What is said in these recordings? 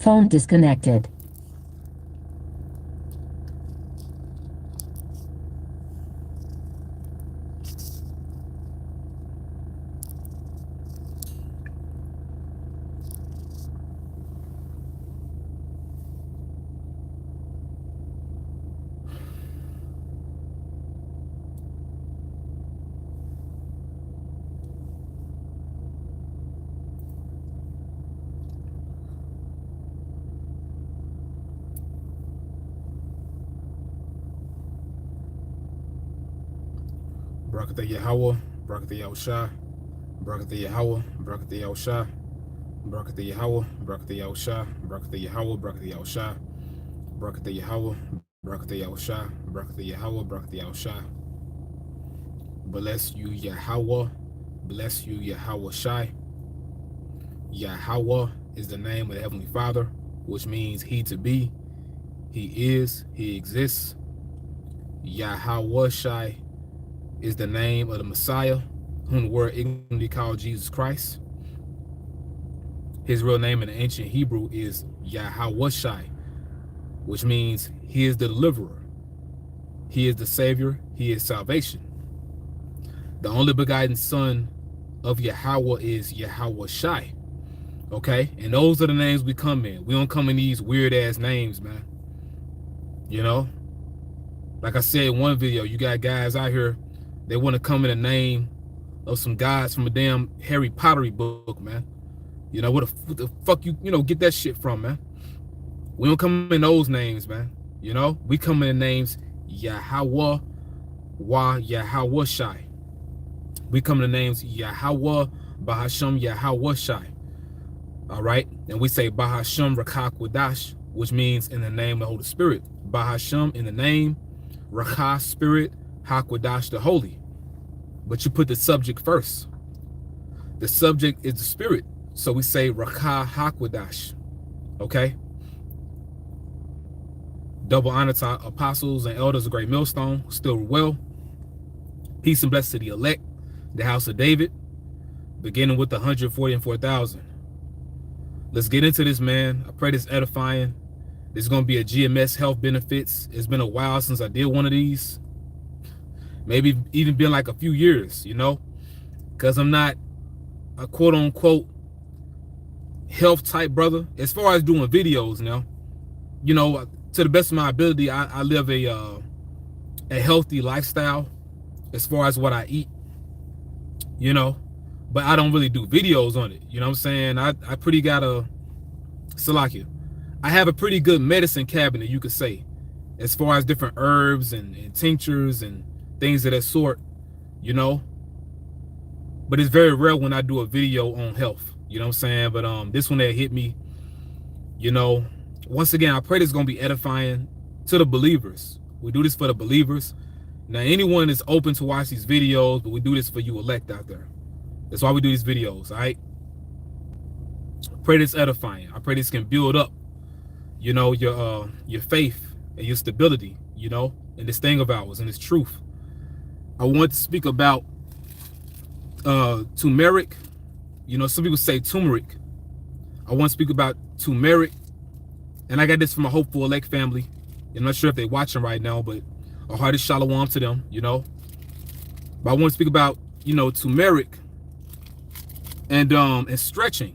Phone disconnected. Barakatah Yahweh, Barakatah Yahushua, Barakatah Yahweh, Barakatah Yahushua, Barakatah Yahweh, Barakatah Yahushua, Barakatah Yahweh, Barakatah Yahushua, Barakatah Yahweh, Barakatah Yahushua, Barakatah Yahweh, Barakatah Yahushua. Bless you, Yahweh. Bless you, Yahweh Shai. Yahweh is the name of the Heavenly Father, which means He to be, He is, He exists. Yahweh Shai is the name of the Messiah, whom the word ignorantly called Jesus Christ. His real name in the ancient Hebrew is Yahweh Shai, which means He is the deliverer. He is the Savior. He is salvation. The only begotten Son of Yahweh is Yahweh Shai. Okay? And those are the names we come in. We don't come in these weird ass names, man. You know? Like I said in one video, you got guys out here, they want to come in the name of some gods from a damn Harry Pottery book, man. You know, what the fuck you get that shit from, man? We don't come in those names, man. You know? We come in the names Yahweh, Yahweh Shai. We come in the names Yahweh, Bahasham, Yahweh Shai. All right? And we say Bahasham Rakah Kwadash, which means in the name of the Holy Spirit. Bahasham in the name, Rakah Spirit, Hakwadash the Holy. But you put the subject first. The subject is the Spirit. So we say Rakah Hakwadash. Okay? Double honor to apostles and elders of Great Millstone, still well. Peace and blessings to the elect, the house of David, beginning with the 144,000. Let's get into this, man. I pray this edifying. This is going to be a GMS Health Benefits. It's been a while since I did one of these. Maybe even been like a few years, you know, because I'm not a quote unquote health type brother. As far as doing videos now, you know, to the best of my ability, I live a healthy lifestyle as far as what I eat, you know, but I don't really do videos on it. You know what I'm saying? I pretty got a Salakia. I have a pretty good medicine cabinet, you could say, as far as different herbs and tinctures and things of that sort, you know. But it's very rare when I do a video on health, you know what I'm saying? But this one that hit me, you know, once again, I pray this is going to be edifying to the believers. We do this for the believers. Now, anyone is open to watch these videos, but we do this for you elect out there. That's why we do these videos, all right? I pray this edifying. I pray this can build up, you know, your faith and your stability, you know, in this thing of ours and this truth. I want to speak about turmeric. You know, some people say turmeric. I want to speak about turmeric. And I got this from a hopeful elect family. I'm not sure if they're watching right now, but a hearty shalom to them, you know. But I want to speak about, you know, turmeric and stretching.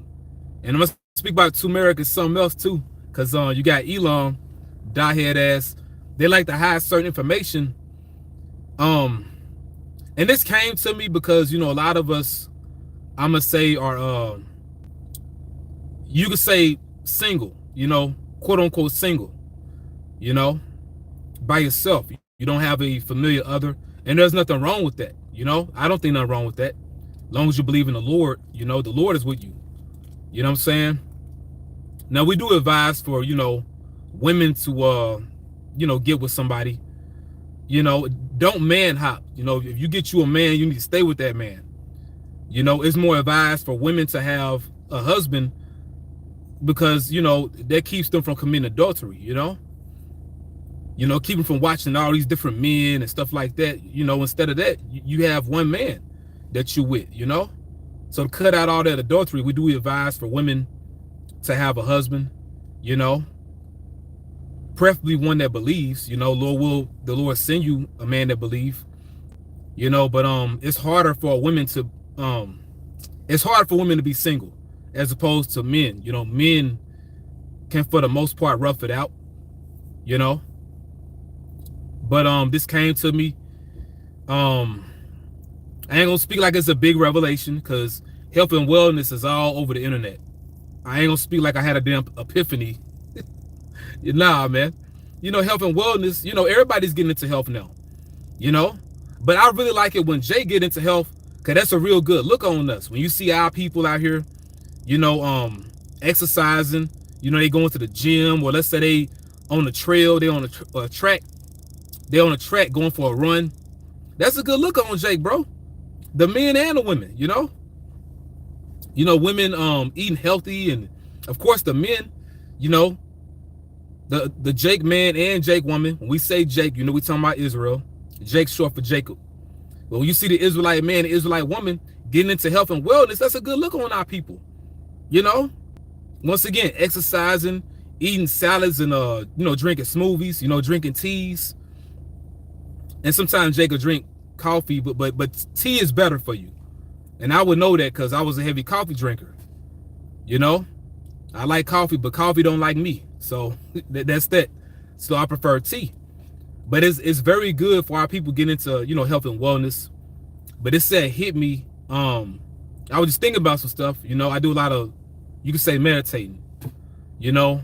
And I'm going to speak about turmeric and something else too. Because you got Elon, diehead ass. They like to hide certain information. And this came to me because, you know, a lot of us, I'm going to say, are, you could say single, you know, quote unquote single, you know, by yourself. You don't have a familiar other. And there's nothing wrong with that. You know, I don't think nothing wrong with that. As long as you believe in the Lord, you know, the Lord is with you. You know what I'm saying? Now, we do advise for, you know, women to, you know, get with somebody. You know, don't man hop. You know, if you get you a man, you need to stay with that man. You know, it's more advised for women to have a husband because, you know, that keeps them from committing adultery, you know? You know, keep them from watching all these different men and stuff like that. You know, instead of that, you have one man that you with, you know? So to cut out all that adultery, we do advise for women to have a husband, you know, preferably one that believes, you know. The Lord send you a man that believes, you know. But it's harder for women to be single as opposed to men. You know, men can for the most part rough it out, you know. But this came to me. I ain't gonna speak like it's a big revelation, because health and wellness is all over the internet. I ain't gonna speak like I had a damn epiphany. Nah, man. You know, health and wellness, you know, everybody's getting into health now, you know. But I really like it when Jay get into health, because that's a real good look on us. When you see our people out here, you know, exercising, you know, they going to the gym, or let's say they on the trail, they on a track, going for a run. That's a good look on Jake, bro. The men and the women, you know. You know, women eating healthy, and of course the men, you know, the Jake man and Jake woman. When we say Jake, you know, we talking about Israel. Jake's short for Jacob. But when you see the Israelite man and Israelite woman getting into health and wellness, that's a good look on our people. You know, once again, exercising, eating salads, and you know, drinking smoothies, you know, drinking teas. And sometimes Jake will drink coffee, but tea is better for you. And I would know that because I was a heavy coffee drinker. You know, I like coffee, but coffee don't like me. So that's that. So I prefer tea. But it's very good for our people getting into, you know, health and wellness. But it said hit me. I was just thinking about some stuff. You know, I do a lot of, you could say, meditating. You know,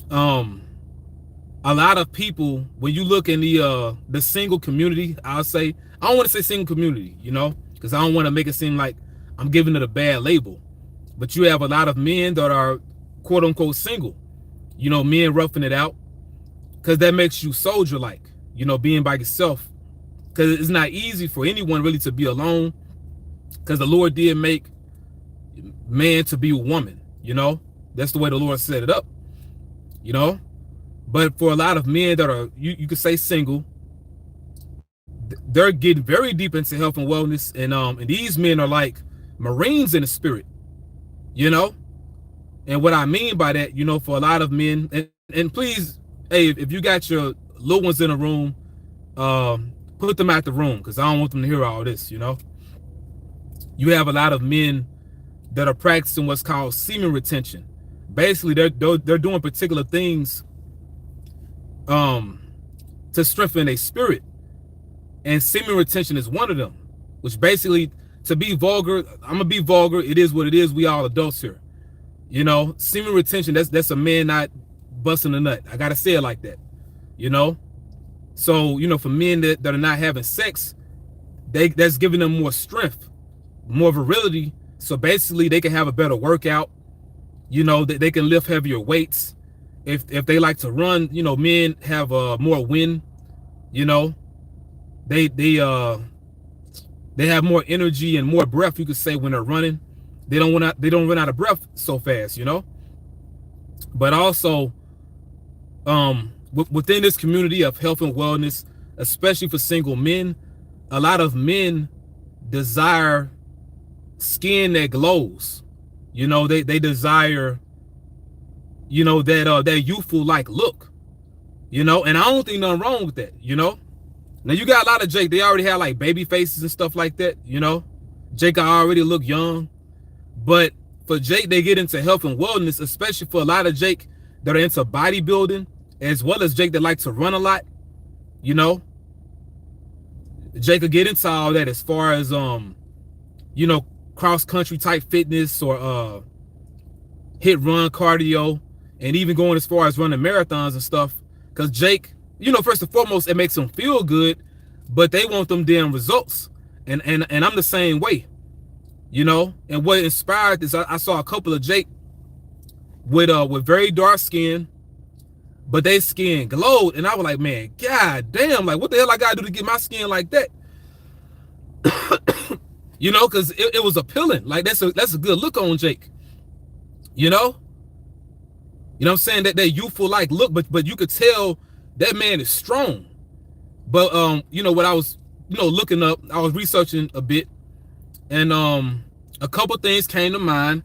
a lot of people, when you look in the single community, I'll say, I don't want to say single community, you know, because I don't want to make it seem like I'm giving it a bad label. But you have a lot of men that are quote unquote single, you know, men roughing it out, because that makes you soldier like, you know, being by yourself. Because it's not easy for anyone really to be alone, because the Lord did make man to be a woman, you know. That's the way the Lord set it up, you know. But for a lot of men that are, you could say, single, they're getting very deep into health and wellness, and these men are like Marines in the spirit, you know. And what I mean by that, you know, for a lot of men, and please, hey, if you got your little ones in a room, put them out the room, because I don't want them to hear all this, you know. You have a lot of men that are practicing what's called semen retention. Basically, they're doing particular things to strengthen their spirit, and semen retention is one of them. Which basically, to be vulgar, I'm gonna be vulgar. It is what it is. We all adults here, you know. Semen retention, that's a man not busting a nut. I gotta say it like that, you know. So, you know, for men that are not having sex, that's giving them more strength, more virility. So basically, they can have a better workout. You know, they can lift heavier weights. If they like to run, you know, men have more wind. You know, they have more energy and more breath, you could say, when they're running. They don't run out of breath so fast, you know. But also, within this community of health and wellness, especially for single men, a lot of men desire skin that glows. You know, they desire, you know, that youthful like look, you know. And I don't think nothing wrong with that, you know. Now you got a lot of Jake, they already have like baby faces and stuff like that, you know. Jake already look young. But for Jake, they get into health and wellness, especially for a lot of Jake that are into bodybuilding, as well as Jake that like to run a lot, you know. Jake could get into all that as far as you know, cross country type fitness, or hit run cardio, and even going as far as running marathons and stuff. Because Jake, you know, first and foremost, it makes them feel good, but they want them damn results. And I'm the same way, you know. And what inspired this, I saw a couple of Jake with very dark skin, but they skin glowed, and I was like, man, god damn, like what the hell I gotta do to get my skin like that? You know, because it was appealing. Like that's a good look on Jake. You know what I'm saying? That youthful like look, but you could tell that man is strong. But you know what I was, you know, looking up, I was researching a bit, and a couple things came to mind,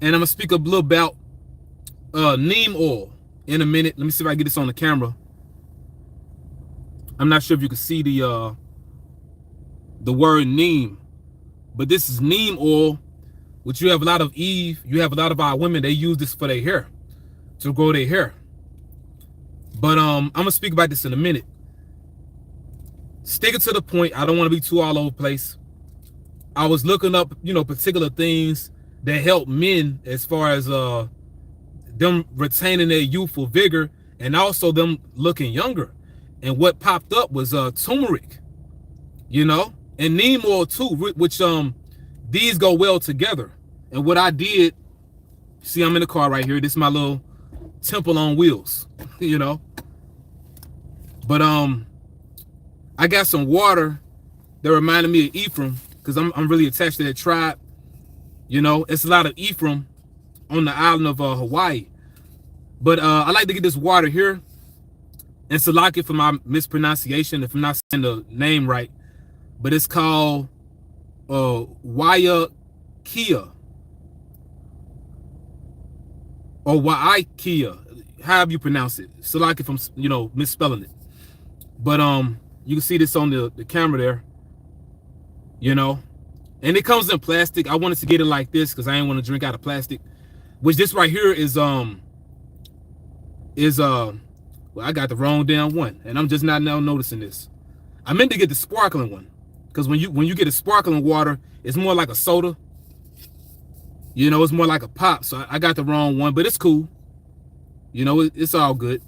and I'm gonna speak a little about neem oil in a minute. Let me see if I can get this on the camera. I'm not sure if you can see the word neem, but this is neem oil, which you have a lot of you have a lot of our women, they use this for their hair, to grow their hair. But I'm gonna speak about this in a minute. Sticking to the point, I don't want to be too all over the place. I was looking up, particular things that help men as far as them retaining their youthful vigor and also them looking younger. And what popped up was turmeric, and neem oil too, which these go well together. And what I did, see, I'm in the car right here. This is my little temple on wheels, But I got some water that reminded me of Ephraim, because I'm really attached to that tribe. It's a lot of Ephraim on the island of Hawaii. But I like to get this water here. And Salaki for my mispronunciation if I'm not saying the name right. But it's called Waiakia. Or Waiakia. However you pronounce it. Salaki if I'm misspelling it. But you can see this on the camera there. And it comes in plastic. I wanted to get it like this because I didn't want to drink out of plastic. Which this right here is well, I got the wrong damn one, and I'm just not now noticing this. I meant to get the sparkling one, because when you get a sparkling water, it's more like a soda. It's more like a pop. So I got the wrong one, but it's cool. It's all good.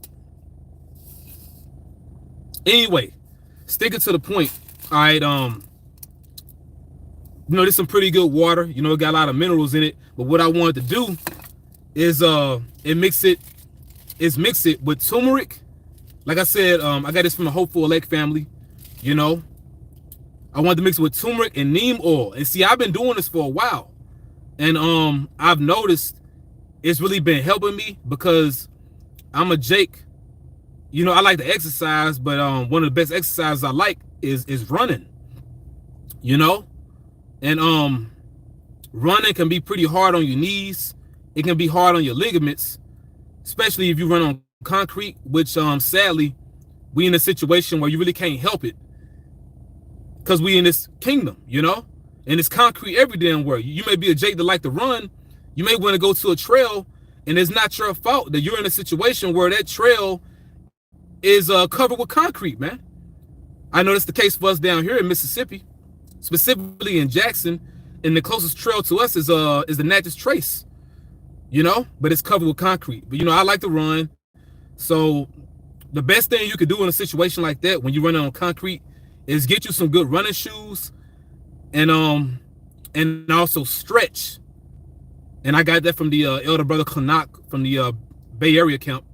Anyway, sticking to the point. All right, there's some pretty good water. It got a lot of minerals in it. But what I wanted to do is mix it with turmeric. Like I said, I got this from the Hopeful Elect family. I wanted to mix it with turmeric and neem oil. And see, I've been doing this for a while. And I've noticed it's really been helping me because I'm a Jake. I like to exercise, but one of the best exercises I like is running. And running can be pretty hard on your knees. It can be hard on your ligaments, especially if you run on concrete, which sadly, we in a situation where you really can't help it because we in this kingdom, and it's concrete every damn where. You may be a Jake that like to run. You may want to go to a trail, and it's not your fault that you're in a situation where that trail is covered with concrete, man. I know that's the case for us down here in Mississippi, specifically in Jackson, and the closest trail to us is the Natchez Trace, but it's covered with concrete. But I like to run, so the best thing you could do in a situation like that when you're running on concrete is get you some good running shoes, and also stretch. And I got that from the elder brother Kanak from the Bay Area camp,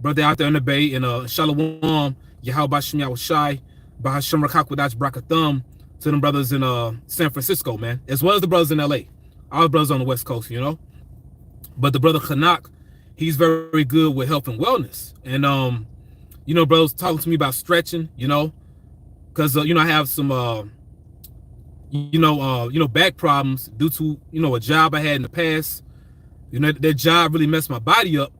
brother out there in the Bay, and Shalom Yahweh Shem Yahushai Bahashem Rakakwadach Brakathum to them brothers in San Francisco, man, as well as the brothers in LA, all the brothers on the West Coast, But the brother Kanak, he's very good with health and wellness. And brothers talking to me about stretching, because I have some back problems due to a job I had in the past. That job really messed my body up,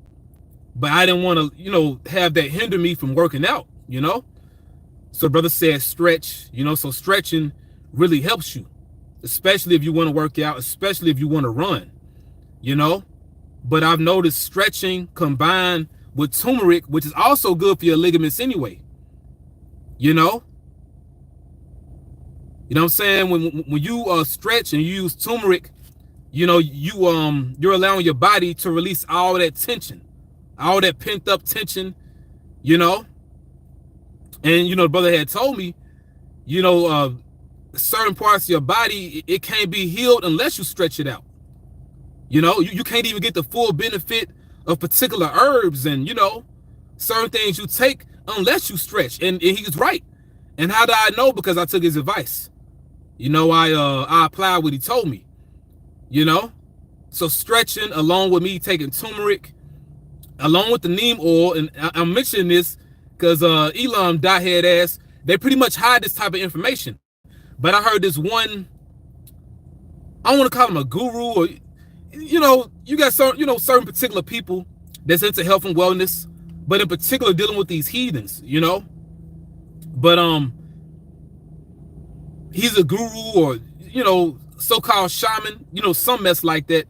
but I didn't want to have that hinder me from working out. So brother said stretch, so stretching really helps you, especially if you want to work out, especially if you want to run, But I've noticed stretching combined with turmeric, which is also good for your ligaments anyway. You know what I'm saying? When you stretch and you use turmeric, you're allowing your body to release all that tension, all that pent up tension, And the brother had told me, certain parts of your body, it can't be healed unless you stretch it out. You can't even get the full benefit of particular herbs and certain things you take unless you stretch. And he was right. And how did I know? Because I took his advice. I applied what he told me. So stretching along with me taking turmeric, along with the neem oil, and I'm mentioning this because Elam diehead ass, they pretty much hide this type of information. But I heard this one, I don't want to call him a guru, or you got certain certain particular people that's into health and wellness, but in particular dealing with these heathens, you know. But he's a guru, or, you know, so-called shaman, you know, some mess like that,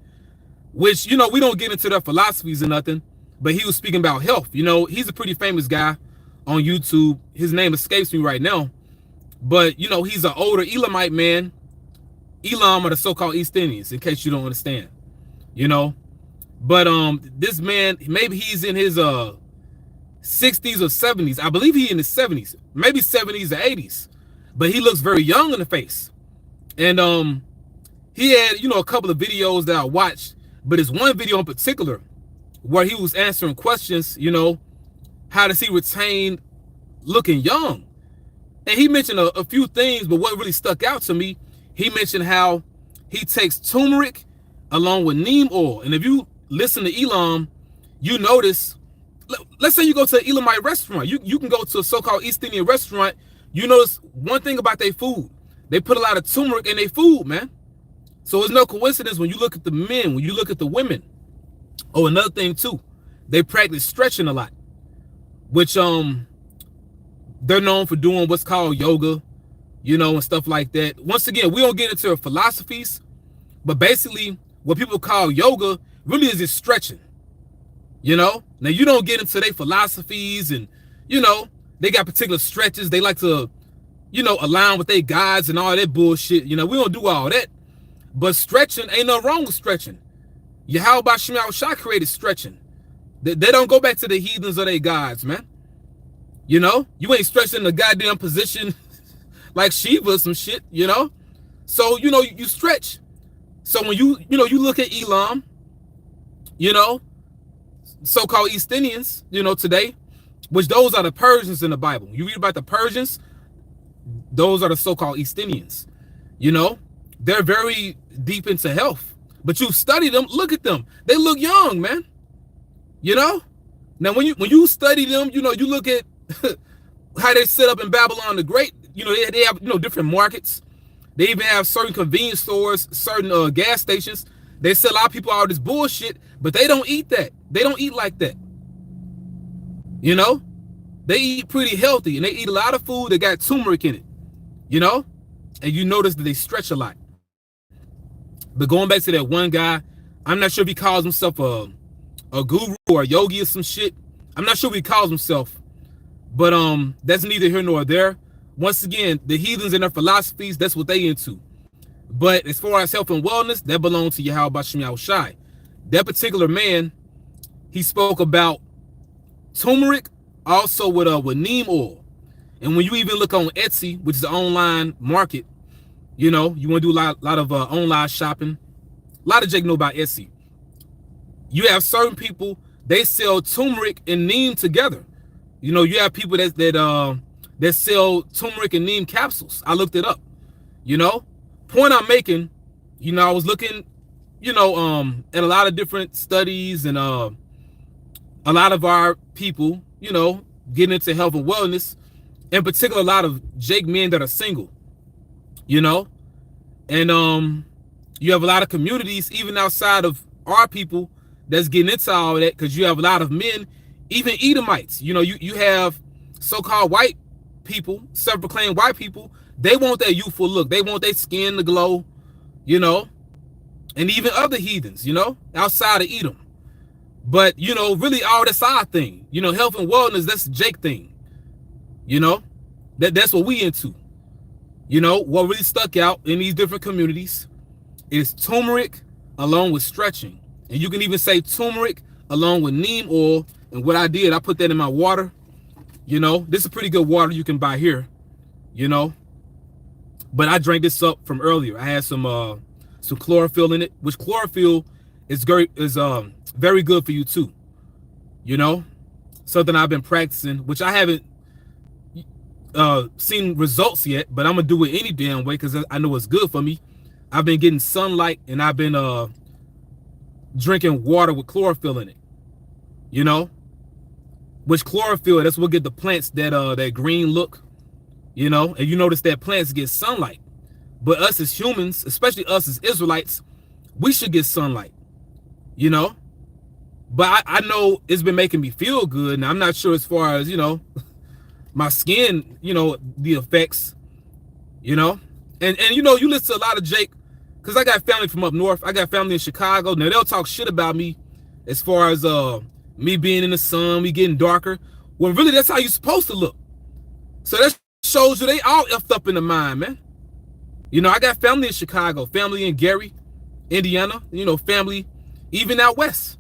which, you know, we don't get into their philosophies or nothing, but he was speaking about health. You know, he's a pretty famous guy on YouTube. His name escapes me right now, but, you know, he's an older Elamite man. Elam are the so-called East Indians, in case you don't understand, you know. But this man, maybe he's in his 60s or 70s. I believe he's in his 70s, maybe 70s or 80s, but he looks very young in the face. And he had, you know, a couple of videos that I watched, but it's one video in particular where he was answering questions, you know, how does he retain looking young? And he mentioned a few things, but what really stuck out to me, he mentioned how he takes turmeric along with neem oil. And if you listen to Elam, you notice, let's say you go to an Elamite restaurant, you can go to a so-called East Indian restaurant, you notice one thing about their food, they put a lot of turmeric in their food, man. So it's no coincidence when you look at the men, when you look at the women. Oh, another thing too, they practice stretching a lot, which they're known for doing what's called yoga, you know, and stuff like that. Once again, we don't get into their philosophies, but basically what people call yoga really is just stretching, you know. Now, you don't get into their philosophies, and, you know, they got particular stretches. They like to, you know, align with their gods and all that bullshit. You know, we don't do all that. But stretching, ain't no wrong with stretching. Yahweh Shem Shah created stretching. They don't go back to the heathens or their gods, man. You know, you ain't stretching the goddamn position like Shiva or some shit, you know. So, you know, you stretch. So when you know, you look at Elam, you know, so-called East Indians, you know, today, which those are the Persians in the Bible. You read about the Persians, those are the so-called East Indians, you know. They're very deep into health, but you study them, look at them, they look young, man, you know. Now when you study them, you know, you look at how they set up in Babylon the Great. You know, they have, you know, different markets. They even have certain convenience stores, certain gas stations. They sell a lot of people all this bullshit, but they don't eat that. They don't eat like that. You know, they eat pretty healthy, and they eat a lot of food that got turmeric in it, you know, and you notice that they stretch a lot. But going back to that one guy, I'm not sure if he calls himself a guru or a yogi or some shit. I'm not sure what he calls himself, but that's neither here nor there. Once again, the heathens and their philosophies, that's what they into. But as far as health and wellness, that belongs to Yahweh Shem Yahushai. That particular man, he spoke about turmeric, also with neem oil. And when you even look on Etsy, which is an online market, you know, you want to do a lot of online shopping. A lot of Jake know about Etsy. You have certain people, they sell turmeric and neem together. You know, you have people that sell turmeric and neem capsules. I looked it up. You know, point I'm making, you know, I was looking, you know, at a lot of different studies, and a lot of our people, you know, getting into health and wellness, in particular, a lot of Jake men that are single, you know, and you have a lot of communities, even outside of our people, that's getting into all that, because you have a lot of men, even Edomites. You know, you have so-called white people, self-proclaimed white people, they want that youthful look. They want their skin to glow, you know, and even other heathens, you know, outside of Edom. But, you know, really all that's our thing. You know, health and wellness, that's Jake thing. You know, that's what we into. You know, what really stuck out in these different communities is turmeric along with stretching. And you can even say turmeric along with neem oil. And what I did, I put that in my water. You know, this is pretty good water you can buy here, you know. But I drank this up from earlier. I had some chlorophyll in it, which chlorophyll is very good for you too. You know, something I've been practicing, which I haven't seen results yet, but I'm gonna do it any damn way because I know it's good for me. I've been getting sunlight, and I've been drinking water with chlorophyll in it. You know, which chlorophyll, that's what get the plants that green look. You know, and you notice that plants get sunlight, but us as humans, especially us as Israelites, we should get sunlight. You know, But I know it's been making me feel good. And I'm not sure as far as, my skin, the effects, And you listen to a lot of Jake, because I got family from up north. I got family in Chicago. Now they'll talk shit about me as far as me being in the sun, me getting darker. When really that's how you're supposed to look. So that shows you they all effed up in the mind, man. I got family in Chicago, family in Gary, Indiana, family even out west,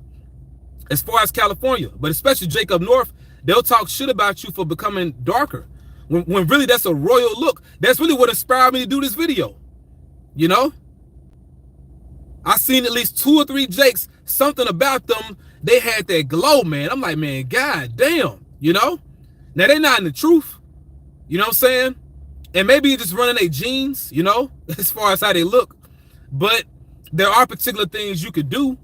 as far as California, but especially Jake up north, they'll talk shit about you for becoming darker. When really that's a royal look. That's really what inspired me to do this video. I seen at least 2 or 3 Jakes, something about them, they had that glow, man. I'm like, man, god damn, Now they're not in the truth, you know what I'm saying? And maybe you're just running their genes, as far as how they look. But there are particular things you could do,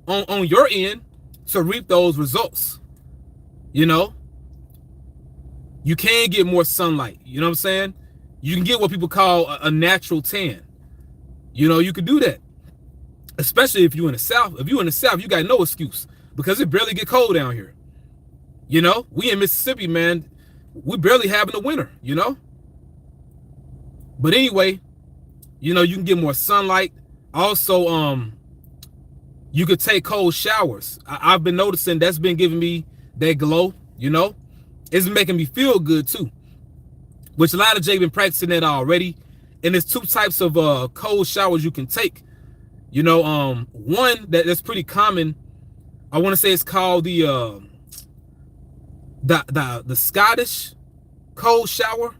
on your end to reap those results. You can get more sunlight, you know what I'm saying? You can get what people call a natural tan. You could do that. Especially if you're in the South. If you're in the South, you got no excuse, because it barely get cold down here. We in Mississippi, man, we barely having a winter, But anyway, you can get more sunlight. Also, you could take cold showers. I've been noticing that's been giving me that glow, It's making me feel good too, which a lot of Jay been practicing that already. And there's 2 types of cold showers you can take. One that's pretty common, I want to say it's called the Scottish cold shower.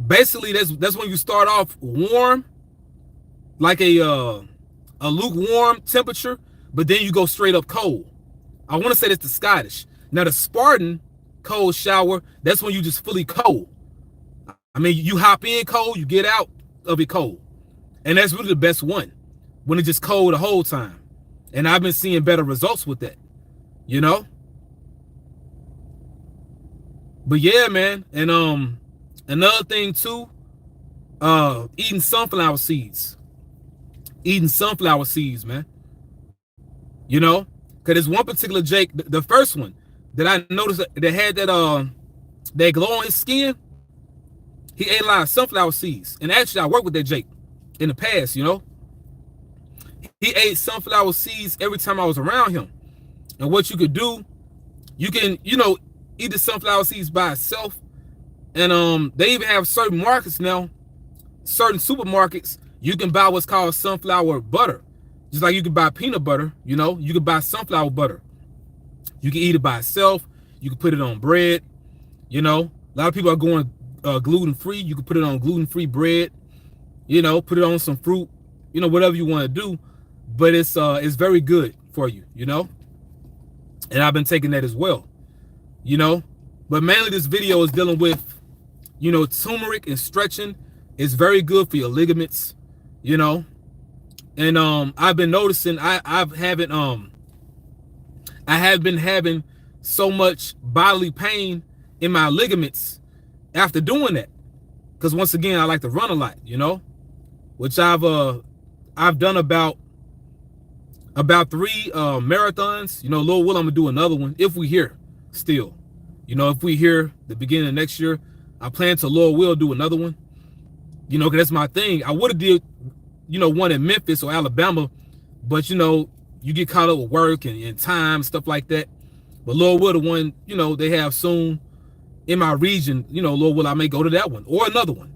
Basically, that's when you start off warm, like a lukewarm temperature, but then you go straight up cold. I want to say that's the Scottish. Now the Spartan cold shower, that's when you just fully cold. I mean, you hop in cold, you get out of it cold. And that's really the best one, when it's just cold the whole time. And I've been seeing better results with that, But yeah, man. And another thing too, eating sunflower seeds. Eating sunflower seeds, man. Because there's one particular Jake, the first one that I noticed that had that glow on his skin. He ate a lot of sunflower seeds. And actually, I worked with that Jake in the past, He ate sunflower seeds every time I was around him. And what you could do, you can, eat the sunflower seeds by itself. And they even have certain markets now, certain supermarkets, you can buy what's called sunflower butter. Just like you can buy peanut butter, you can buy sunflower butter. You can eat it by itself. You can put it on bread. A lot of people are going gluten-free. You can put it on gluten-free bread. Put it on some fruit. Whatever you want to do. But it's very good for you. And I've been taking that as well. But mainly this video is dealing with, turmeric and stretching. It's very good for your ligaments. And I've been noticing I have been having so much bodily pain in my ligaments after doing that, because once again I like to run a lot, which I've done about 3 marathons. Lord will, I'm gonna do another one if we here still. If we here the beginning of next year, I plan to, Lord will, do another one. Because that's my thing. I would have did one in Memphis or Alabama, but you get caught up with work and time, stuff like that. But Lord will, the one they have soon in my region, Lord will, I may go to that one or another one,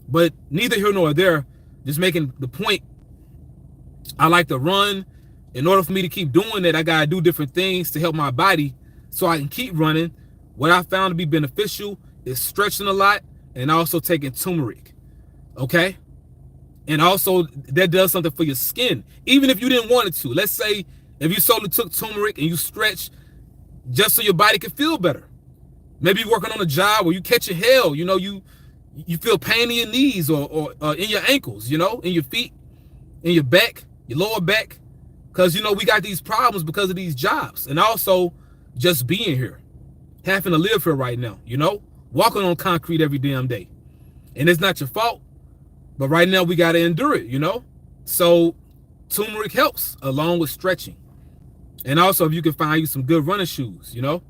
But neither here nor there. Just making the point, I like to run. In order for me to keep doing that, I gotta do different things to help my body so I can keep running. What I found to be beneficial is stretching a lot and also taking turmeric. Okay? And also that does something for your skin, even if you didn't want it to. Let's say if you solely took turmeric and you stretch just so your body can feel better. Maybe you're working on a job where you catch a hell, you feel pain in your knees or in your ankles, in your feet, in your back, your lower back. Because, we got these problems because of these jobs. And also just being here, having to live here right now, walking on concrete every damn day. And it's not your fault. But right now we got to endure it, So turmeric helps along with stretching. And also, if you can find you some good running shoes, you know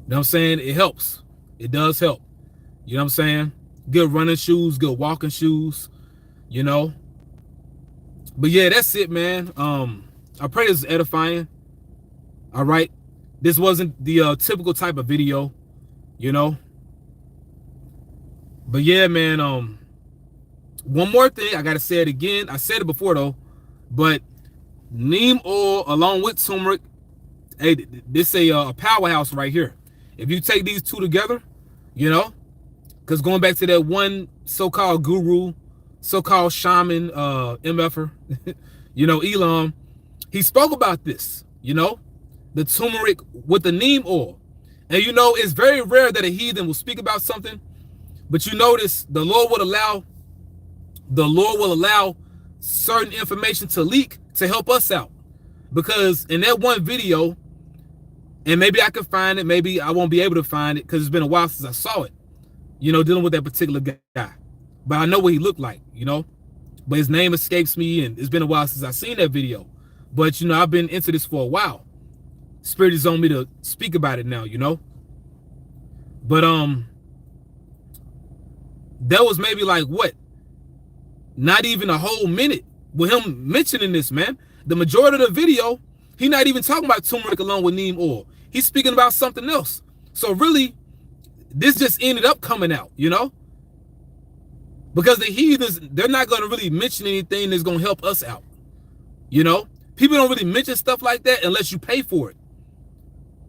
what I'm saying? It helps. It does help. You know what I'm saying? Good running shoes, good walking shoes, you know. But yeah, that's it, man. I pray this is edifying. All right. This wasn't the typical type of video, you know. But yeah, man, one more thing, I gotta say it again. I said it before though, but neem oil along with turmeric, hey, this is a powerhouse right here. If you take these two together, you know, because going back to that one so-called guru, so-called shaman, MFer, you know, Elam, he spoke about this, you know, the turmeric with the neem oil. And you know, it's very rare that a heathen will speak about something, but you notice the Lord will allow certain information to leak to help us out. Because in that one video, and maybe I can find it, maybe I won't be able to find it because it's been a while since I saw it, you know, dealing with that particular guy. But I know what he looked like, you know, but his name escapes me, and it's been a while since I've seen that video. But, you know, I've been into this for a while. Spirit is on me to speak about it now, you know. But that was maybe like what? Not even a whole minute with him mentioning this, man. The majority of the video, he's not even talking about turmeric along with neem oil. He's speaking about something else. So really, this just ended up coming out, you know? Because the heathens, they're not going to really mention anything that's going to help us out. You know? People don't really mention stuff like that unless you pay for it.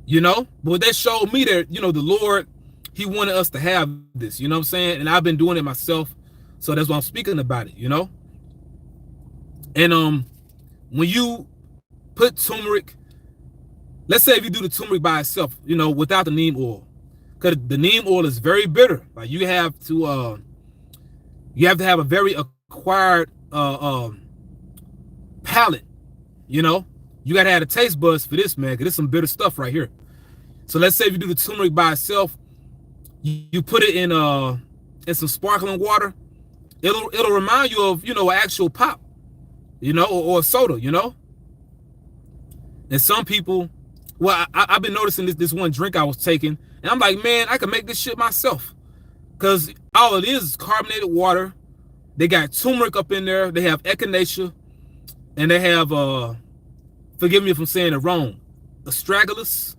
You know? But that showed me that, you know, the Lord, he wanted us to have this, you know what I'm saying? And I've been doing it myself. So that's why I'm speaking about it, you know? And when you put turmeric, let's say if you do the turmeric by itself, you know, without the neem oil, because the neem oil is very bitter. Like you have to have a very acquired palate, you know. You gotta have a taste buds for this, man, because there's some bitter stuff right here. So let's say if you do the turmeric by itself, you put it in some sparkling water, it'll remind you of, you know, an actual pop, you know, or a soda, you know. And some people, well, I've been noticing this one drink I was taking, and I'm like, man, I can make this shit myself. Because all it is carbonated water. They got turmeric up in there. They have echinacea. And they have, forgive me if I'm saying it wrong, astragalus,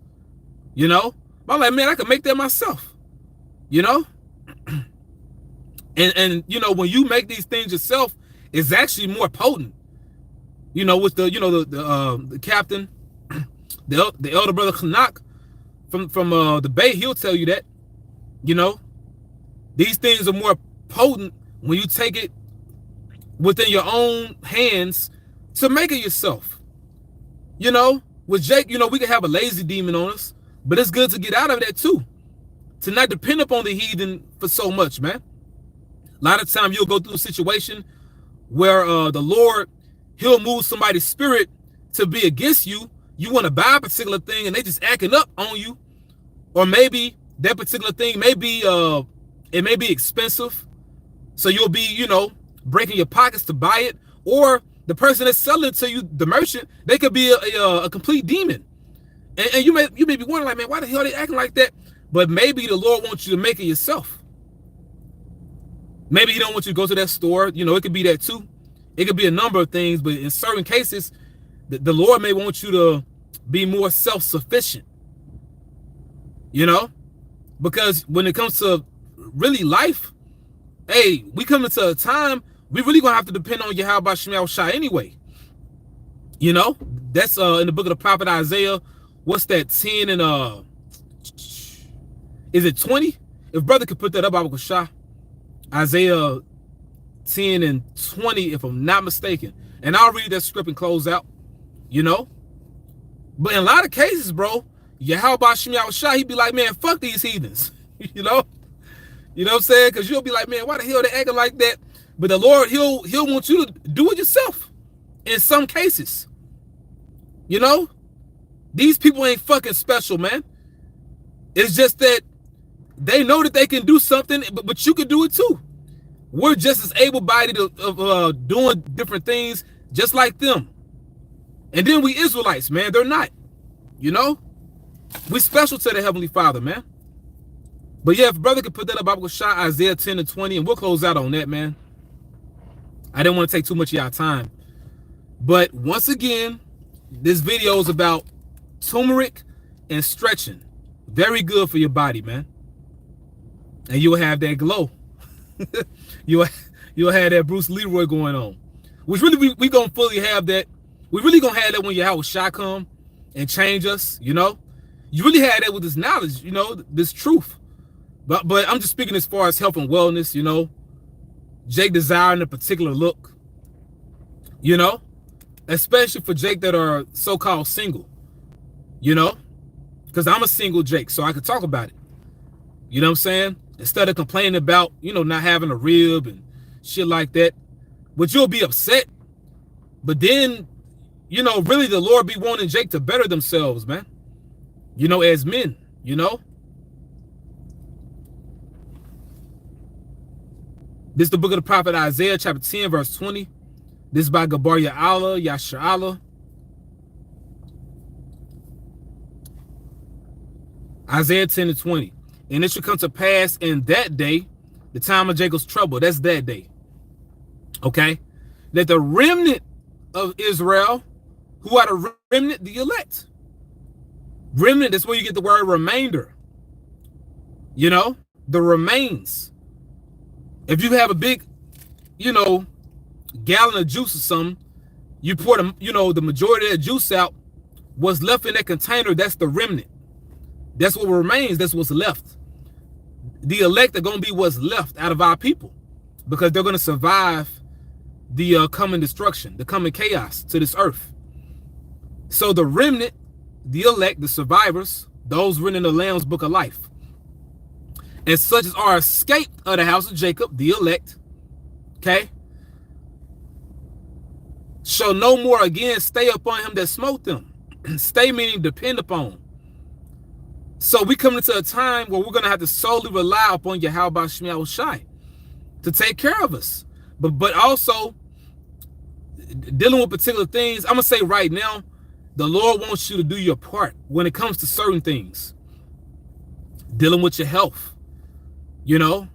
you know. But I'm like, man, I can make that myself, you know. And you know, when you make these things yourself, it's actually more potent. You know, with the, you know, the captain, the elder brother Kanak from the Bay, he'll tell you that, you know, these things are more potent when you take it within your own hands to make it yourself. You know, with Jake, you know, we can have a lazy demon on us, but it's good to get out of that too, to not depend upon the heathen for so much, man. A lot of times you'll go through a situation where the Lord, he'll move somebody's spirit to be against you. You want to buy a particular thing and they just acting up on you. Or maybe that particular thing may be, it may be expensive. So you'll be, you know, breaking your pockets to buy it. Or the person that's selling it to you, the merchant, they could be a complete demon. And you may be wondering, like, man, why the hell are they acting like that? But maybe the Lord wants you to make it yourself. Maybe he don't want you to go to that store. You know, it could be that too. It could be a number of things, but in certain cases, the Lord may want you to be more self-sufficient. You know, because when it comes to really life, hey, we come into a time we really gonna have to depend on Yahweh Shema Shai anyway. You know, that's in the book of the prophet Isaiah. What's that, 10 and is it 20? If brother could put that up, I would Shah. Isaiah 10 and 20, if I'm not mistaken. And I'll read that script and close out, you know. But in a lot of cases, bro, Yahweh Shema Shai, he'd be like, man, fuck these heathens. You know? You know what I'm saying? Because you'll be like, man, why the hell they acting like that? But the Lord, he'll want you to do it yourself in some cases. You know? These people ain't fucking special, man. It's just that they know that they can do something, but you can do it too. We're just as able-bodied of doing different things just like them. And then we Israelites, man, they're not. You know? We special to the Heavenly Father, man. But yeah, if brother could put that up, I would shot Isaiah 10 and 20, and we'll close out on that, man. I didn't want to take too much of y'all time. But once again, this video is about turmeric and stretching. Very good for your body, man. And you'll have that glow. you'll have that Bruce Leroy going on. Which really we gonna fully have that. We really gonna have that when your house shot come and change us, you know. You really had that with this knowledge, you know, this truth. But I'm just speaking as far as health and wellness, you know. Jake desiring a particular look, you know, especially for Jake that are so-called single, you know, because I'm a single Jake, so I could talk about it. You know what I'm saying? Instead of complaining about, you know, not having a rib and shit like that, but you'll be upset. But then, you know, really the Lord be wanting Jake to better themselves, man. You know, as men, you know. This is the book of the prophet Isaiah, chapter 10, verse 20. This is by Gabar Ya'ala, Yasha'ala. Isaiah 10 and 20. And it shall come to pass in that day, the time of Jacob's trouble. That's that day. Okay? That the remnant of Israel, who are the remnant, the elect. Remnant, that's where you get the word remainder. You know? The remains. If you have a big, you know, gallon of juice or something, you pour the, you know, the majority of that juice out, what's left in that container, that's the remnant. That's what remains, that's what's left. The elect are going to be what's left out of our people because they're going to survive the coming destruction, the coming chaos to this earth. So the remnant, the elect, the survivors, those written in the Lamb's book of life, and such as are escaped of the house of Jacob, the elect, okay, shall no more again stay upon him that smote them. Stay meaning depend upon. So we come into a time where we're going to have to solely rely upon Yahweh Shemiah Shai to take care of us. But also dealing with particular things, I'm going to say right now, the Lord wants you to do your part when it comes to certain things. Dealing with your health. You know,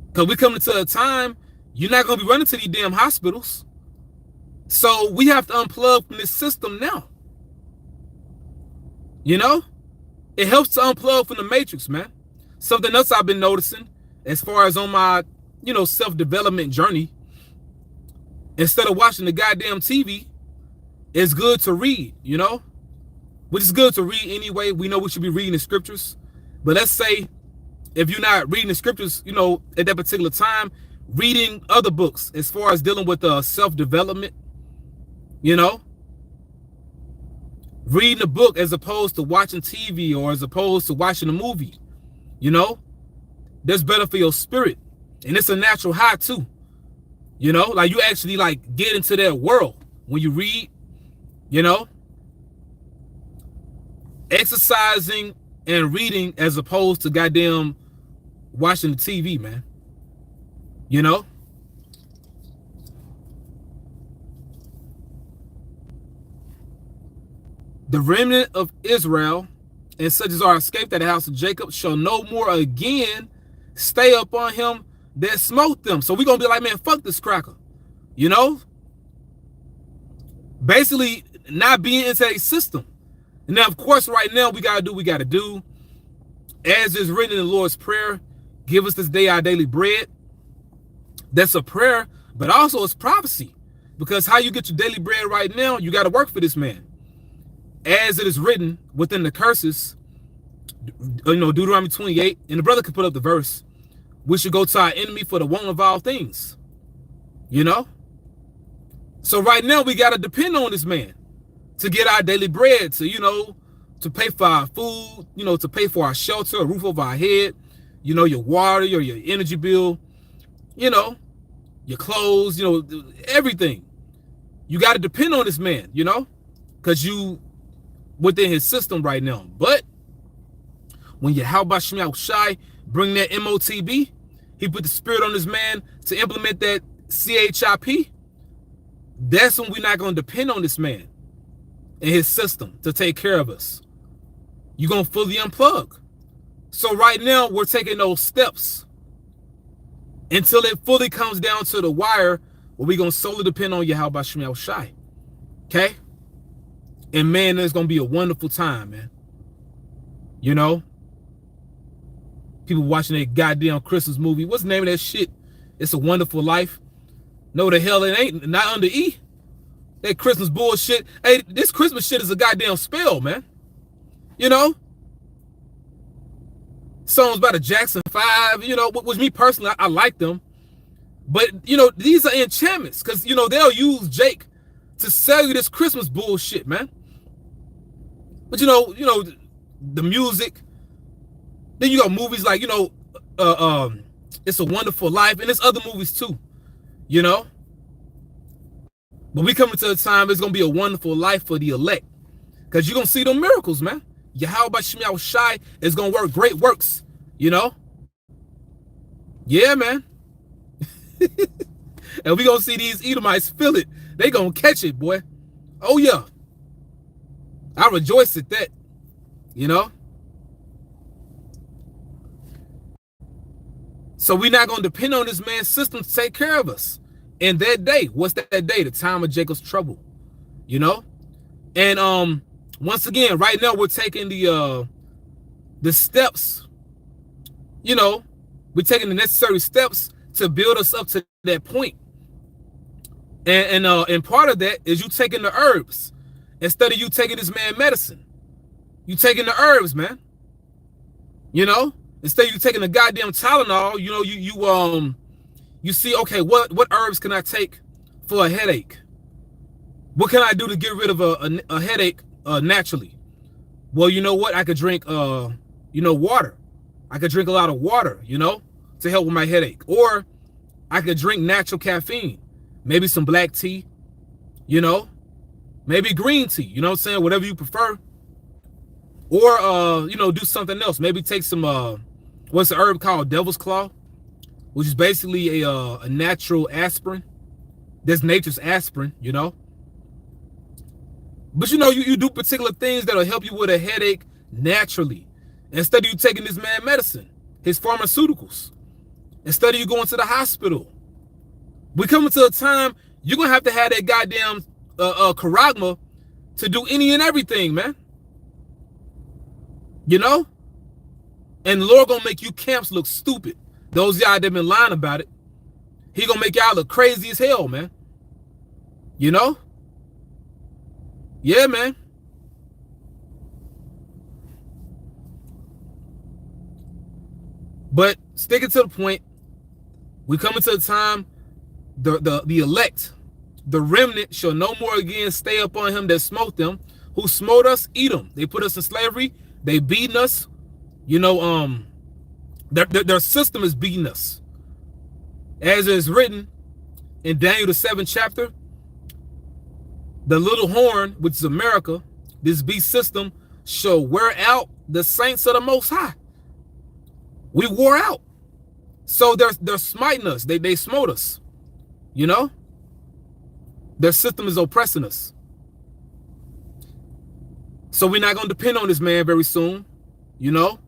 because we come into a time, you're not going to be running to these damn hospitals. So we have to unplug from this system now. You know, it helps to unplug from the matrix, man. Something else I've been noticing as far as on my, you know, self-development journey, instead of watching the goddamn TV, it's good to read, you know, which is good to read anyway. We know we should be reading the scriptures, but let's say, if you're not reading the scriptures, you know, at that particular time, reading other books as far as dealing with self-development, you know, reading a book as opposed to watching TV or as opposed to watching a movie, you know, that's better for your spirit. And it's a natural high too, you know, like you actually like get into that world when you read, you know, exercising and reading as opposed to goddamn watching the TV, man. You know? The remnant of Israel, and such as are escaped at the house of Jacob, shall no more again stay upon him that smote them. So we're going to be like, man, fuck this cracker. You know? Basically, not being into a system. And now, of course, right now, we got to do what we got to do. As is written in the Lord's Prayer, give us this day our daily bread. That's a prayer, but also it's prophecy. Because how you get your daily bread right now, you got to work for this man. As it is written within the curses, you know, Deuteronomy 28, and the brother can put up the verse, we should go to our enemy for the want of all things. You know? So right now, we got to depend on this man to get our daily bread, to, you know, to pay for our food, you know, to pay for our shelter, a roof over our head, you know, your water, your energy bill, you know, your clothes, you know, everything. You got to depend on this man, you know, because you within his system right now. But when you how about Shemiah Shai bring that MOTB, He put the spirit on this man to implement that CHIP. That's when we're not going to depend on this man and his system to take care of us. You're going to fully unplug. So right now, we're taking those steps until it fully comes down to the wire where we're going to solely depend on Yahweh Shemel Shai. Okay? And man, it's going to be a wonderful time, man. You know? People watching that goddamn Christmas movie. What's the name of that shit? It's a Wonderful Life. No, the hell it ain't. Not under E. That Christmas bullshit. Hey, this Christmas shit is a goddamn spell, man. You know? Songs by the Jackson 5, you know, which me personally, I like them. But, you know, these are enchantments. Because, you know, they'll use Jake to sell you this Christmas bullshit, man. But, you know, the music. Then you got movies like, you know, It's a Wonderful Life. And there's other movies too, you know. But we coming to a time it's going to be a wonderful life for the elect. Because you're going to see them miracles, man. Yahweh Shemel Shai is going to work great works, you know. Yeah, man. And we going to see these Edomites feel it. They going to catch it, boy. Oh, yeah. I rejoice at that, you know. So we're not going to depend on this man's system to take care of us. And that day, what's that day? The time of Jacob's trouble, you know? And once again, right now we're taking the steps, you know, we're taking the necessary steps to build us up to that point. And part of that is you taking the herbs instead of you taking this man medicine. You taking the herbs, man. You know? Instead of you taking the goddamn Tylenol, you know, you see, okay, what herbs can I take for a headache? What can I do to get rid of a headache naturally? Well, you know what? I could drink, you know, water. I could drink a lot of water, you know, to help with my headache. Or I could drink natural caffeine. Maybe some black tea, you know, maybe green tea, you know what I'm saying? Whatever you prefer. Or, you know, do something else. Maybe take some, what's the herb called? Devil's Claw, which is basically a natural aspirin. That's nature's aspirin, you know. But, you know, you do particular things that'll help you with a headache naturally. Instead of you taking this man medicine, his pharmaceuticals. Instead of you going to the hospital. We coming to a time you're going to have that goddamn charagma to do any and everything, man. You know? And the Lord going to make you camps look stupid. Those y'all that been lying about it. He going to make y'all look crazy as hell, man. You know? Yeah, man. But sticking to the point, we coming to a time the elect, the remnant shall no more again stay upon him that smote them. Who smote us, eat them. They put us in slavery. They beating us. You know, their system is beating us. As is written in Daniel the 7th chapter, the little horn, which is America, this beast system, shall wear out the saints of the Most High. We wore out. So they're smiting us. They smote us. You know? Their system is oppressing us. So we're not going to depend on this man very soon, you know?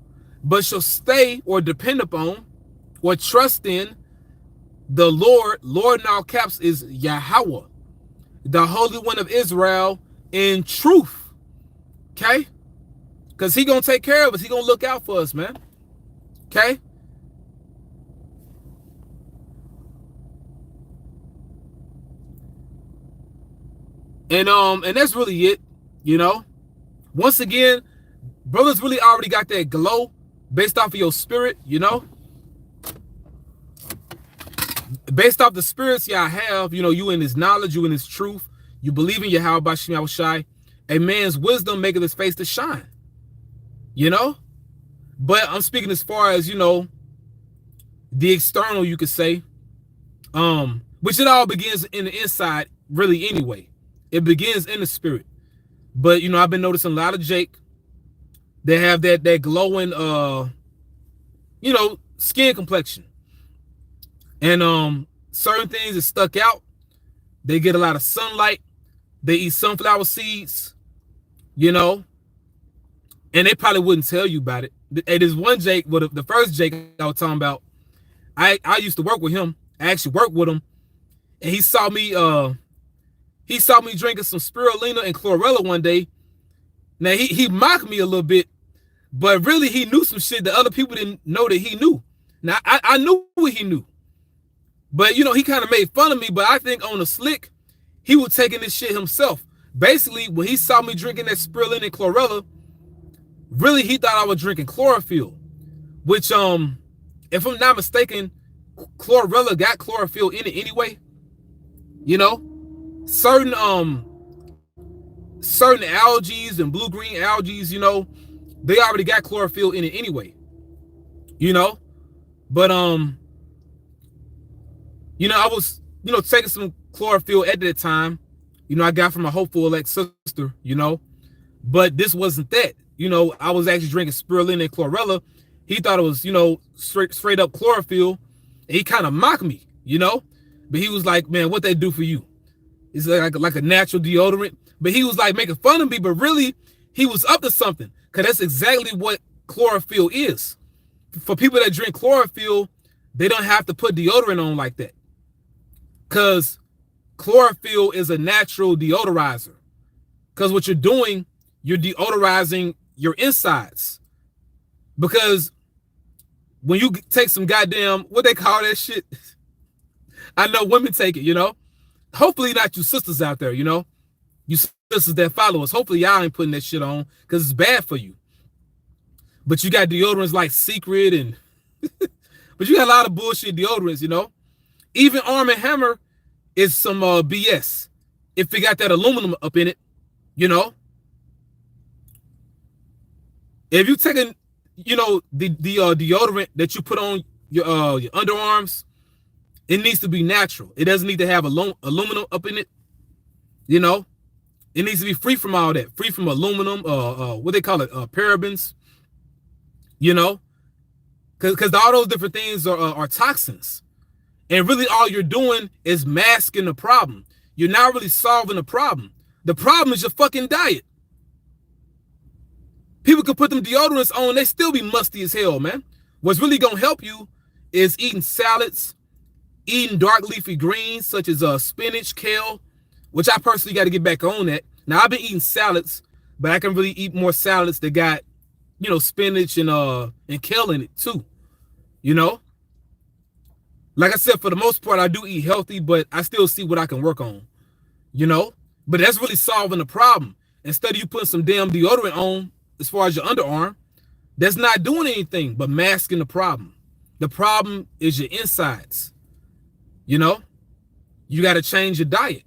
But shall stay or depend upon or trust in the Lord. Lord in all caps is Yahweh, the Holy One of Israel in truth. Okay? Because he going to take care of us. He going to look out for us, man. Okay? And that's really it, you know. Once again, brothers really already got that glow based off of your spirit, you know. Based off the spirits y'all have, you know, you in his knowledge, you in his truth, you believe in Yahweh Bashim Shai. A man's wisdom maketh his face to shine, you know. But I'm speaking as far as, you know, the external, you could say, which it all begins in the inside, really, anyway. It begins in the spirit. But, you know, I've been noticing a lot of Jake. They have that glowing, you know, skin complexion. And certain things that stuck out, they get a lot of sunlight. They eat sunflower seeds, you know, and they probably wouldn't tell you about it. And there's one Jake, well, the first Jake I was talking about, I used to work with him. I actually worked with him, and he saw me drinking some spirulina and chlorella one day. Now he mocked me a little bit, but really he knew some shit that other people didn't know that he knew. Now I knew what he knew, but you know, he kind of made fun of me. But I think on the slick, he was taking this shit himself. Basically, when he saw me drinking that spirulina and chlorella, really he thought I was drinking chlorophyll, which if I'm not mistaken, chlorella got chlorophyll in it anyway. You know, certain algae and blue-green algae, you know, they already got chlorophyll in it anyway. You know, but you know, I was, you know, taking some chlorophyll at that time. You know, I got from a hopeful elect sister, you know, but this wasn't that. You know, I was actually drinking spirulina and chlorella. He thought it was, you know, straight up chlorophyll. And he kind of mocked me, you know, but he was like, man, what they do for you? It's like a natural deodorant. But he was like making fun of me, but really he was up to something, because that's exactly what chlorophyll is. For people that drink chlorophyll, they don't have to put deodorant on like that, because chlorophyll is a natural deodorizer. Because what you're doing, you're deodorizing your insides. Because when you take some goddamn, what they call that shit? I know women take it, you know. Hopefully not you sisters out there, you know. You sisters that follow us. Hopefully y'all ain't putting that shit on, because it's bad for you. But you got deodorants like Secret and but you got a lot of bullshit deodorants, you know. Even Arm & Hammer is some BS. If it got that aluminum up in it, you know. If you taking, you know, the deodorant that you put on your underarms, it needs to be natural. It doesn't need to have aluminum up in it, you know. It needs to be free from all that, free from aluminum, what they call it, parabens, you know, because all those different things are toxins. And really all you're doing is masking the problem. You're not really solving the problem. The problem is your fucking diet. People can put them deodorants on, they still be musty as hell, man. What's really gonna help you is eating salads, eating dark leafy greens such as spinach, kale, which I personally got to get back on that. Now I've been eating salads, but I can really eat more salads that got, you know, spinach and kale in it too. You know, like I said, for the most part, I do eat healthy, but I still see what I can work on. You know, but that's really solving the problem. Instead of you putting some damn deodorant on as far as your underarm, that's not doing anything but masking the problem. The problem is your insides. You know, you got to change your diet.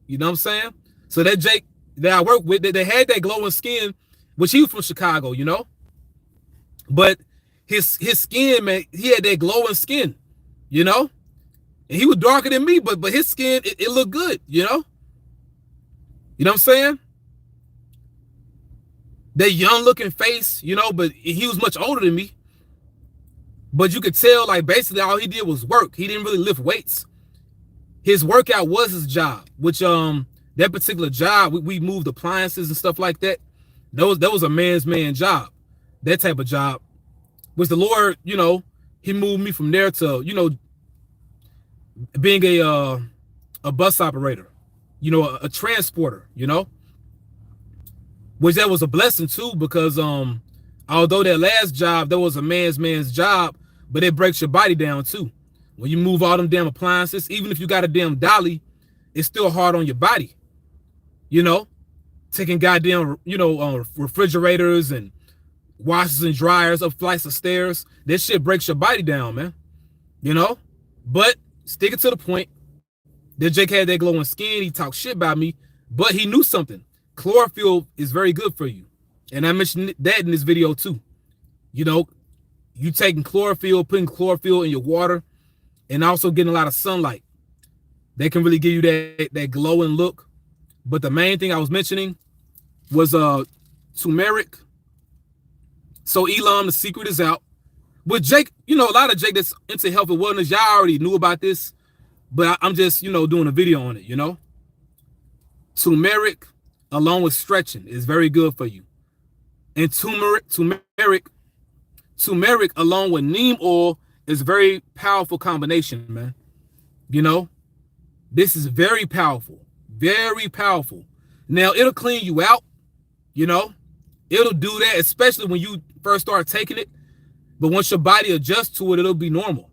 You know what I'm saying? So that Jake that I work with, they had that glowing skin, which he was from Chicago, you know. But his skin, man, he had that glowing skin, you know. And he was darker than me, but his skin, it looked good, you know. You know what I'm saying? That young looking face, you know, but he was much older than me. But you could tell, like, basically all he did was work. He didn't really lift weights. His workout was his job, which that particular job, we moved appliances and stuff like that. That was a man's job, that type of job. Which the Lord, you know, he moved me from there to, you know, being a bus operator, you know, a transporter, you know. Which that was a blessing too, because although that last job, that was a man's job, but it breaks your body down too. When you move all them damn appliances, even if you got a damn dolly, it's still hard on your body. You know, taking goddamn, you know, refrigerators and washers and dryers up flights of stairs. This shit breaks your body down, man. You know, but sticking to the point, that Jake had that glowing skin. He talked shit about me, but he knew something. Chlorophyll is very good for you. And I mentioned that in this video too. You know, you taking chlorophyll, putting chlorophyll in your water, and also getting a lot of sunlight. They can really give you that glowing look. But the main thing I was mentioning was turmeric. So Elam, the secret is out. With Jake, a lot of Jake that's into health and wellness, y'all already knew about this, but I'm just, doing a video on it, Turmeric, along with stretching, is very good for you. And turmeric, along with neem oil, is a very powerful combination, man. This is very powerful. Very powerful. Now, it'll clean you out, It'll do that, especially when you first start taking it. But once your body adjusts to it, it'll be normal.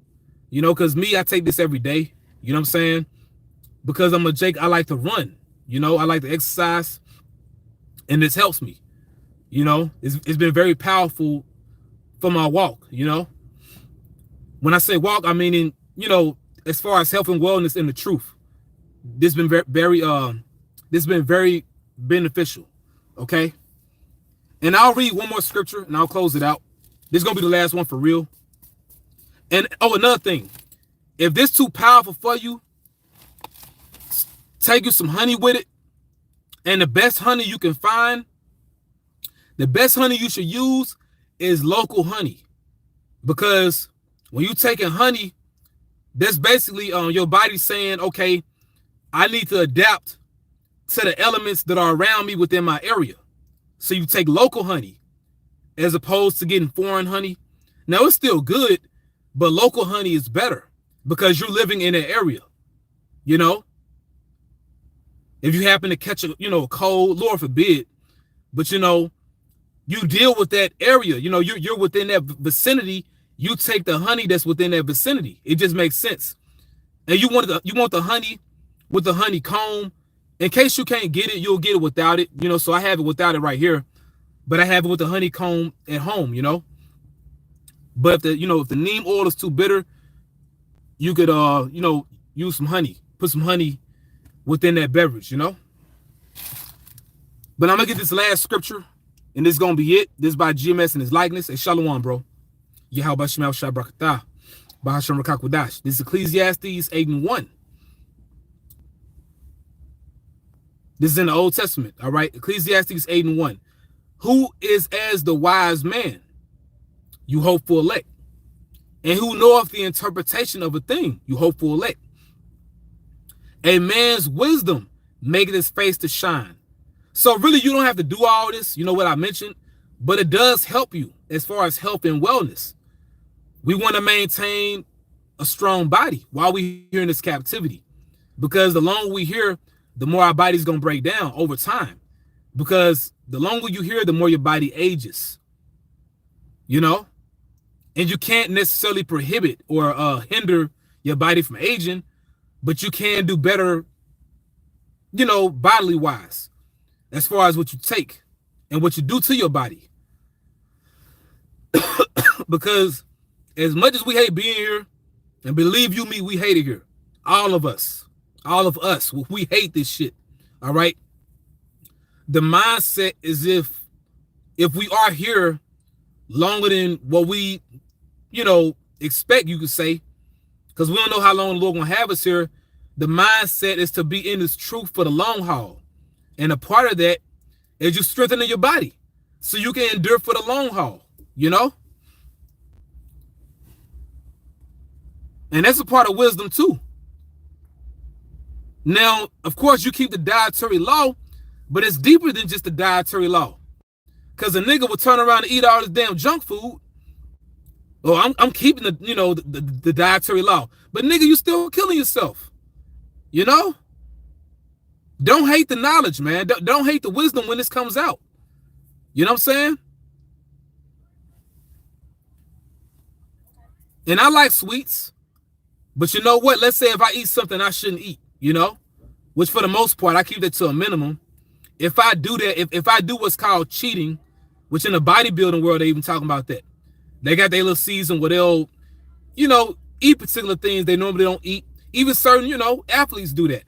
Because me, I take this every day. You know what I'm saying? Because I'm a Jake, I like to run. I like to exercise. And this helps me. It's been very powerful for my walk, When I say walk, I mean, as far as health and wellness and the truth. This has been very beneficial. Okay? And I'll read one more scripture and I'll close it out. This is going to be the last one for real. And, another thing. If this too powerful for you, take you some honey with it. And the best honey you can find, the best honey you should use is local honey. Because when you're taking honey, that's basically your body saying, okay, I need to adapt to the elements that are around me within my area. So you take local honey as opposed to getting foreign honey. Now, it's still good, but local honey is better because you're living in an area, If you happen to catch a cold, Lord forbid, but, you deal with that area, you're within that vicinity, you take the honey that's within that vicinity. It just makes sense. And you want the honey with the honeycomb. In case you can't get it, you'll get it without it, so I have it without it right here, but I have it with the honeycomb at home, But if the neem oil is too bitter, you could use some honey, put some honey within that beverage, But I'm gonna get this last scripture, and this is gonna be it. This is by GMS and his likeness. Hey, Shalom, bro. Yahweh Shemel Shabrakatah. Bahasham Rakakwadash. This is Ecclesiastes 8:1. This is in the Old Testament, all right? Ecclesiastes 8:1. Who is as the wise man? You hopeful elect. And who knoweth the interpretation of a thing? You hopeful elect. A man's wisdom maketh his face to shine. So really, you don't have to do all this, what I mentioned, but it does help you as far as health and wellness. We want to maintain a strong body while we're here in this captivity, because the longer we here, the more our body's going to break down over time, because the longer you here, the more your body ages, and you can't necessarily prohibit or hinder your body from aging, but you can do better, bodily wise, as far as what you take and what you do to your body. Because as much as we hate being here, and believe you me, we hate it here. All of us, we hate this shit. All right. The mindset is if we are here longer than what we, expect, you could say, because we don't know how long the Lord gonna have us here. The mindset is to be in this truth for the long haul. And a part of that is you strengthening your body so you can endure for the long haul, And that's a part of wisdom too. Now, of course, you keep the dietary law, but it's deeper than just the dietary law. Because a nigga will turn around and eat all this damn junk food. Oh, I'm keeping the dietary law. But nigga, you still killing yourself. Don't hate the knowledge, man. Don't hate the wisdom when this comes out. You know what I'm saying? And I like sweets. But you know what? Let's say if I eat something I shouldn't eat, which for the most part, I keep that to a minimum. If I do that, if I do what's called cheating, which in the bodybuilding world, they even talking about that. They got their little season where they'll, eat particular things they normally don't eat. Even certain, athletes do that.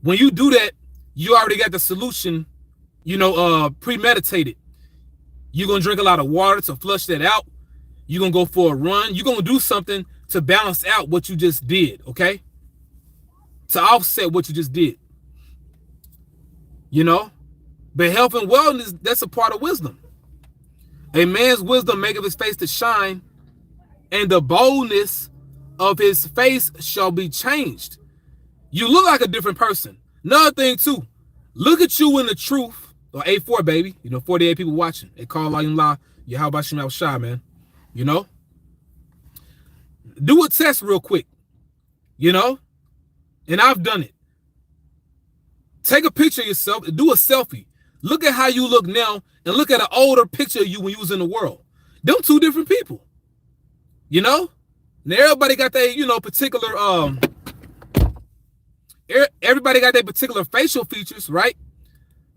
When you do that, you already got the solution, premeditated. You're going to drink a lot of water to flush that out. You're going to go for a run. You're going to do something to balance out what you just did, okay? To offset what you just did. But health and wellness, that's a part of wisdom. A man's wisdom maketh his face to shine, and the boldness of his face shall be changed. You look like a different person. Another thing too, look at you in the truth, or A4 baby, 48 people watching. They call Allah, Yahweh Bashem Al Shah, man. Do a test real quick, and I've done it. Take a picture of yourself, do a selfie. Look at how you look now, and look at an older picture of you when you was in the world. Them two different people, Now everybody got their, particular, everybody got their particular facial features, right?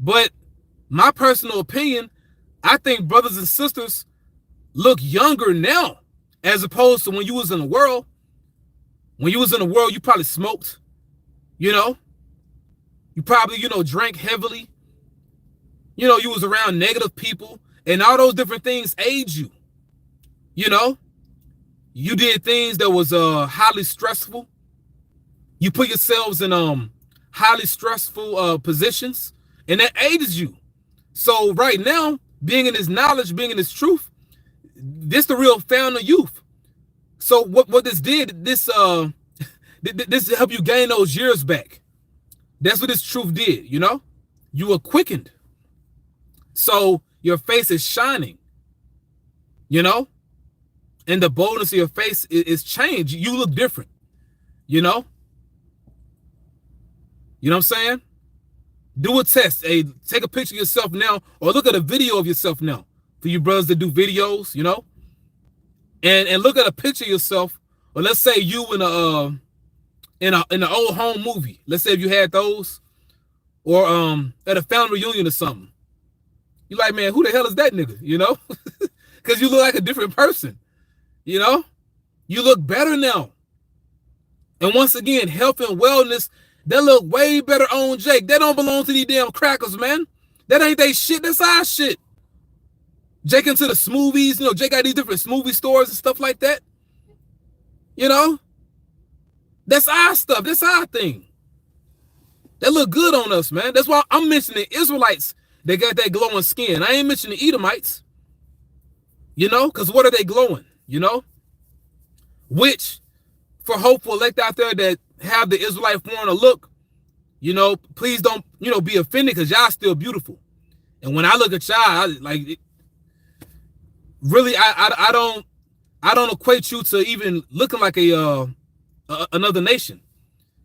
But my personal opinion, I think brothers and sisters look younger now as opposed to when you was in the world. When you was in the world, you probably smoked, you probably, drank heavily. You was around negative people, and all those different things age you. You did things that was highly stressful. You put yourselves in highly stressful positions, and that ages you. So right now, being in this knowledge, being in this truth, this the real fountain of youth. So what this did, this helped you gain those years back. That's what this truth did, You were quickened. So your face is shining, and the boldness of your face is changed. You look different, You know what I'm saying? Do a test. Hey, take a picture of yourself now, or look at a video of yourself now. For you brothers that do videos, and look at a picture of yourself, or let's say you in an old home movie. Let's say if you had those, or at a family reunion or something. You're like, man, who the hell is that nigga? Because you look like a different person. You look better now. And once again, health and wellness, that look way better on Jake. That don't belong to these damn crackers, man. That ain't they shit. That's our shit. Jake into the smoothies. Jake got these different smoothie stores and stuff like that. That's our stuff. That's our thing. That look good on us, man. That's why I'm mentioning Israelites. They got that glowing skin. I ain't mentioning Edomites. Because what are they glowing? Which, for hopeful elect out there that have the Israelite foreigner look, please don't, be offended, because y'all still beautiful. And when I look at y'all, really, I don't equate you to even looking like another nation.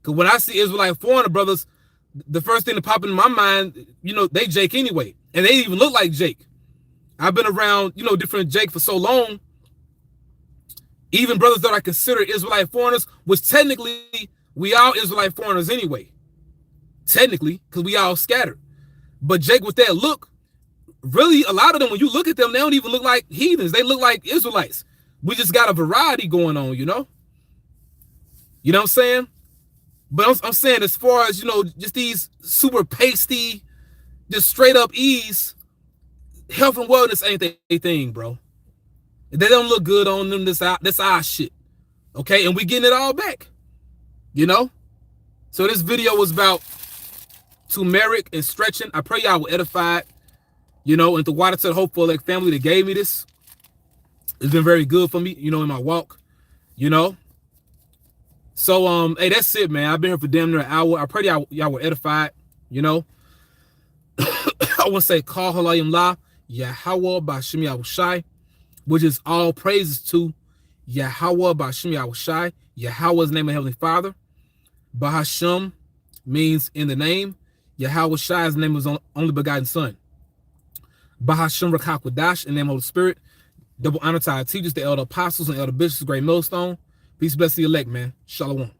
Because when I see Israelite foreigner brothers, the first thing that pop in my mind, they Jake anyway. And they even look like Jake. I've been around, different Jake for so long. Even brothers that I consider Israelite foreigners, which technically we all Israelite foreigners anyway. Technically, because we all scattered. But Jake with that look, really, a lot of them, when you look at them, they don't even look like heathens. They look like Israelites. We just got a variety going on, You know what I'm saying? But I'm saying, as far as, just these super pasty, just straight up ease, health and wellness ain't their thing, bro. If they don't look good on them, that's our shit. Okay? And we getting it all back. So this video was about turmeric and stretching. I pray y'all were edified. And the water to the Hopeful Elect family that gave me this. It's been very good for me, in my walk. So, hey, that's it, man. I've been here for damn near an hour. I pray y'all were edified, I want to say, call halayim la, Yahweh Bashem Yahushai, which is all praises to Yahweh Bashem Yahushai, Yahweh's name of Heavenly Father. Bahashem means in the name. Yahweh Shai's name was only begotten Son. Bahashem Rakakwadash, in the name of the Spirit. Double honor to our teachers, the elder apostles and elder bishops, great millstone. Peace, bless the elect, man. Shalom.